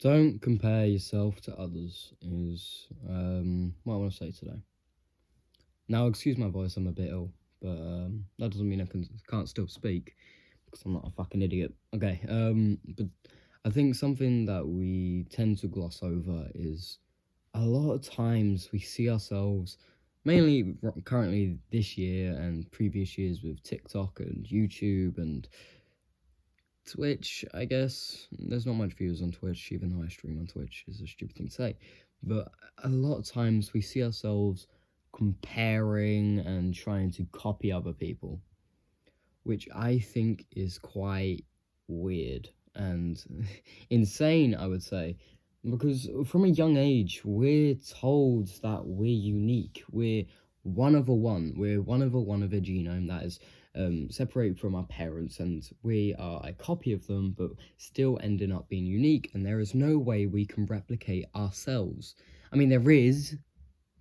Don't compare yourself to others is what I want to say today. Now, excuse my voice, I'm a bit ill, but that doesn't mean can't still speak because I'm not a fucking idiot. Okay, but I think something that we tend to gloss over is a lot of times we see ourselves, mainly currently this year and previous years with TikTok and YouTube and Twitch, I guess. There's not much views on Twitch, even though I stream on Twitch, is a stupid thing to say. But a lot of times we see ourselves comparing and trying to copy other people, which I think is quite weird and insane, I would say. Because from a young age, we're told that we're unique. We're one of a one. We're one of a genome that is separated from our parents, and we are a copy of them, but still ending up being unique. And there is no way we can replicate ourselves. I mean, there is,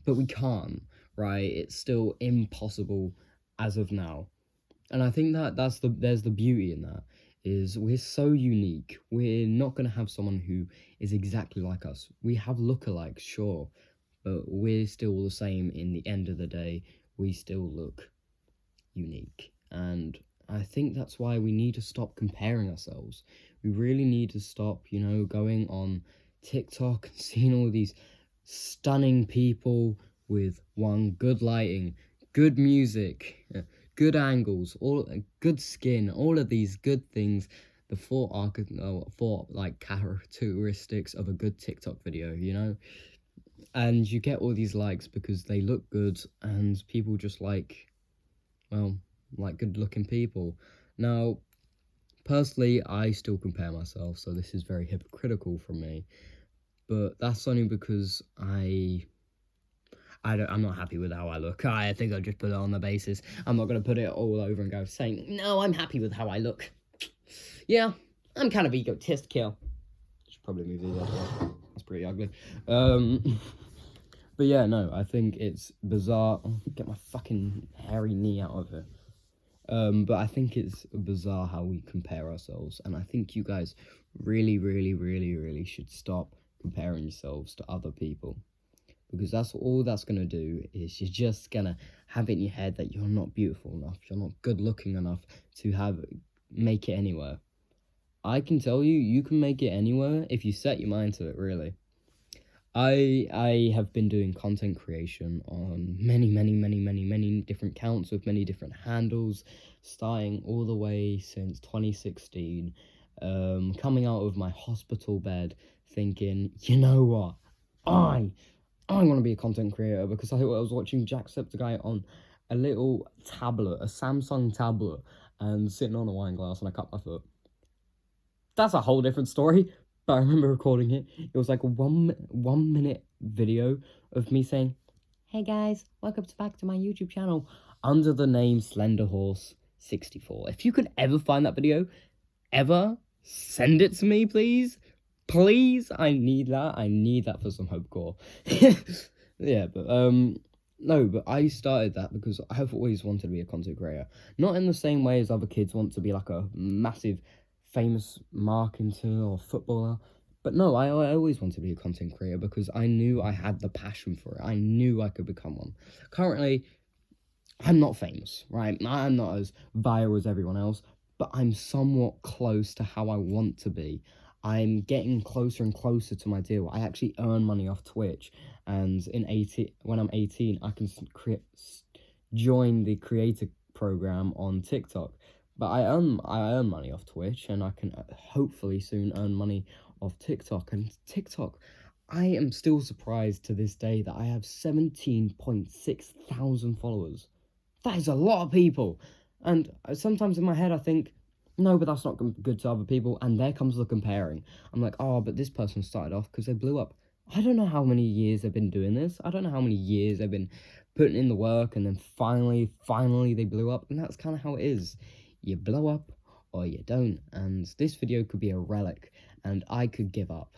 but we can't, right? It's still impossible as of now. And I think that there's the beauty in that, is we're so unique. We're not going to have someone who is exactly like us. We have lookalikes, sure, but we're still the same. In the end of the day, we still look unique. And I think that's why we need to stop comparing ourselves. We really need to stop, going on TikTok and seeing all these stunning people with one, good lighting, good music, good angles, all good skin, all of these good things, the four like characteristics of a good TikTok video, and you get all these likes because they look good and people just like good looking people. Now, personally, I still compare myself, so this is very hypocritical from me, but that's only because I'm not happy with how I look. I think I'll just put it on the basis. I'm not going to put it all over and go saying, no, I'm happy with how I look. Yeah, I'm kind of egotistical. Should probably move these up. It's pretty ugly. But yeah, no, I think it's bizarre. Get my fucking hairy knee out of it. But I think it's bizarre how we compare ourselves. And I think you guys really, really, really, really should stop comparing yourselves to other people. Because that's all that's going to do is you're just going to have it in your head that you're not beautiful enough, you're not good looking enough to make it anywhere. I can tell you, you can make it anywhere if you set your mind to it, really. I have been doing content creation on many different accounts with many different handles, starting all the way since 2016, coming out of my hospital bed thinking, you know what, I want to be a content creator because I was watching Jacksepticeye on a little tablet, a Samsung tablet, and sitting on a wine glass, and I cut my foot. That's a whole different story, but I remember recording it. It was like a 1 minute video of me saying, "Hey guys, welcome back to my YouTube channel," under the name Slenderhorse64. If you could ever find that video, ever, send it to me, please. Please, I need that. I need that for some hope core. Yeah, but no, but I started that because I've always wanted to be a content creator. Not in the same way as other kids want to be like a massive, famous marketer or footballer. But no, I always wanted to be a content creator because I knew I had the passion for it. I knew I could become one. Currently, I'm not famous, right? I'm not as viral as everyone else, but I'm somewhat close to how I want to be. I'm getting closer and closer to my deal. I actually earn money off Twitch, and when I'm 18, I can join the creator program on TikTok. But I earn money off Twitch, and I can hopefully soon earn money off TikTok. And TikTok, I am still surprised to this day that I have 17.6 thousand followers. That is a lot of people. And sometimes in my head I think, no, but that's not good to other people. And there comes the comparing. I'm like, oh, but this person started off because they blew up. I don't know how many years they've been doing this. I don't know how many years they've been putting in the work, and then finally they blew up. And that's kind of how it is. You blow up or you don't. And this video could be a relic, and I could give up.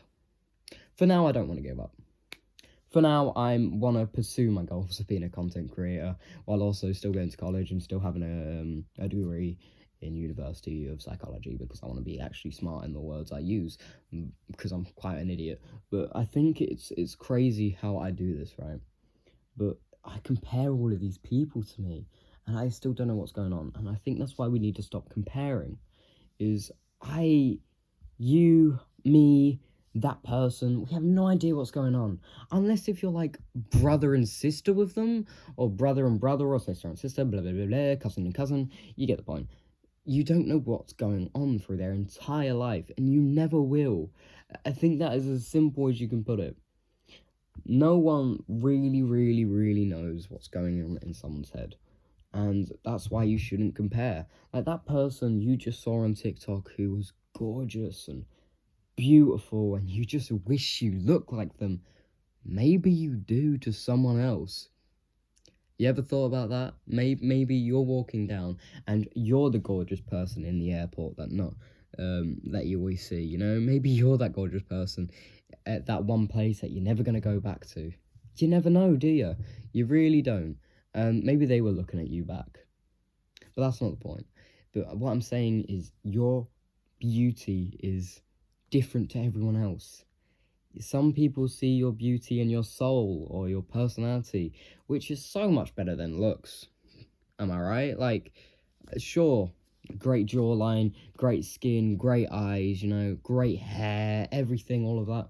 For now, I don't want to give up. For now, I want to pursue my goals of being a content creator while also still going to college and still having a degree in University of Psychology because I want to be actually smart in the words I use, because I'm quite an idiot. But I think it's crazy how I do this, right? But I compare all of these people to me, and I still don't know what's going on. And I think that's why we need to stop comparing. Is you, me, that person, we have no idea what's going on. Unless if you're like brother and sister with them, or brother and brother, or sister and sister, blah, blah, blah, blah, cousin and cousin, you get the point. You don't know what's going on through their entire life, and you never will. I think that is as simple as you can put it. No one really, really, really knows what's going on in someone's head. And that's why you shouldn't compare. Like that person you just saw on TikTok who was gorgeous and beautiful, and you just wish you looked like them. Maybe you do to someone else. You ever thought about that? Maybe you're walking down and you're the gorgeous person in the airport that you always see, you know? Maybe you're that gorgeous person at that one place that you're never going to go back to. You never know, do you? You really don't. And maybe they were looking at you back. But that's not the point. But what I'm saying is your beauty is different to everyone else. Some people see your beauty in your soul or your personality, which is so much better than looks. Am I right? Like, sure, great jawline, great skin, great eyes, you know, great hair, everything, all of that.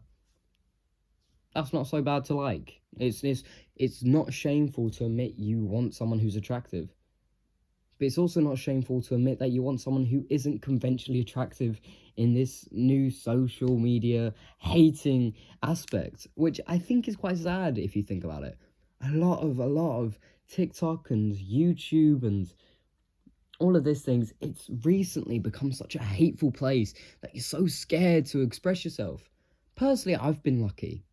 That's not so bad to like. It's not shameful to admit you want someone who's attractive. But it's also not shameful to admit that you want someone who isn't conventionally attractive in this new social media hating aspect, which I think is quite sad if you think about it. A lot of TikTok and YouTube and all of these things, it's recently become such a hateful place that you're so scared to express yourself. Personally, I've been lucky.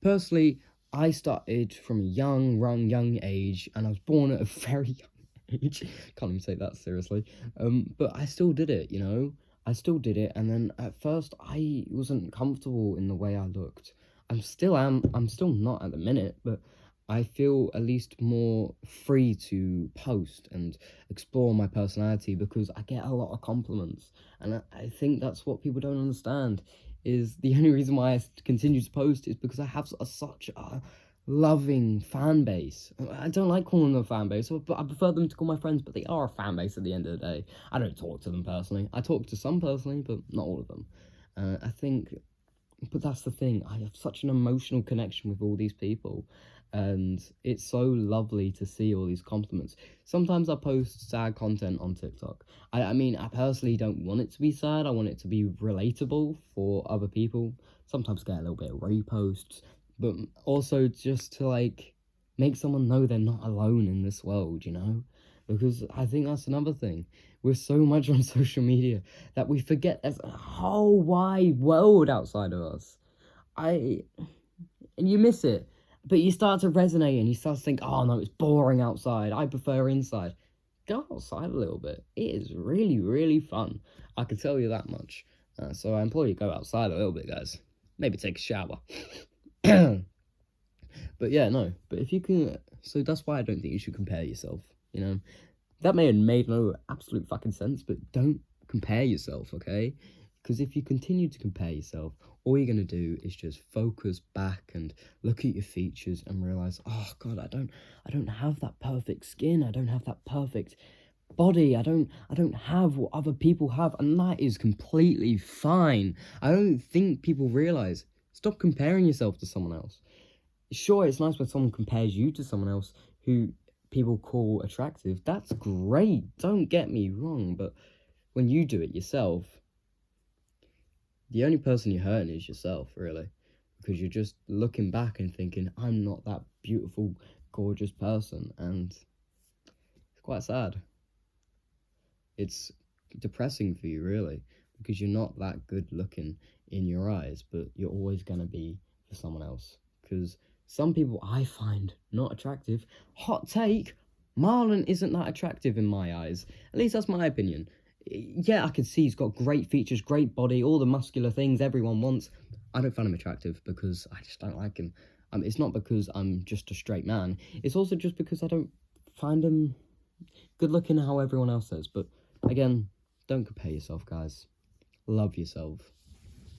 Personally, I started from a young age, and I was born at a very young age. Can't even take that seriously. But I still did it, you know? I still did it, and then at first I wasn't comfortable in the way I looked. I'm still not at the minute, but I feel at least more free to post and explore my personality because I get a lot of compliments. And I think that's what people don't understand, is the only reason why I continue to post is because I have such a loving fan base. I don't like calling them a fan base, but I prefer them to call my friends, but they are a fan base at the end of the day. I don't talk to them personally. I talk to some personally, but not all of them. I think, but that's the thing. I have such an emotional connection with all these people, and it's so lovely to see all these compliments. Sometimes I post sad content on TikTok. I mean, I personally don't want it to be sad. I want it to be relatable for other people. Sometimes get a little bit of reposts, but also just to like make someone know they're not alone in this world, you know? Because I think that's another thing. We're so much on social media that we forget there's a whole wide world outside of us. And you miss it, but you start to resonate and you start to think, oh no, it's boring outside. I prefer inside. Go outside a little bit. It is really, really fun. I can tell you that much. So I implore you to go outside a little bit, guys. Maybe take a shower. But yeah, no. But if you can, so that's why I don't think you should compare yourself. You know, that may have made no absolute fucking sense, but don't compare yourself, okay? Because if you continue to compare yourself, all you're gonna do is just focus back and look at your features and realize, oh god, I don't have that perfect skin. I don't have that perfect body. I don't have what other people have, and that is completely fine. I don't think people realize. Stop comparing yourself to someone else. Sure, it's nice when someone compares you to someone else who people call attractive. That's great. Don't get me wrong, but when you do it yourself, the only person you're hurting is yourself, really, because you're just looking back and thinking, I'm not that beautiful, gorgeous person, and it's quite sad. It's depressing for you, really, because you're not that good looking in your eyes, but you're always going to be for someone else, because some people I find not attractive. Hot take, Marlon isn't that attractive in my eyes. At least that's my opinion. Yeah, I can see he's got great features, great body, all the muscular things everyone wants. I don't find him attractive because I just don't like him. It's not because I'm just a straight man. It's also just because I don't find him good looking how everyone else says. But Again, don't compare yourself, guys. Love yourself.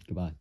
Goodbye.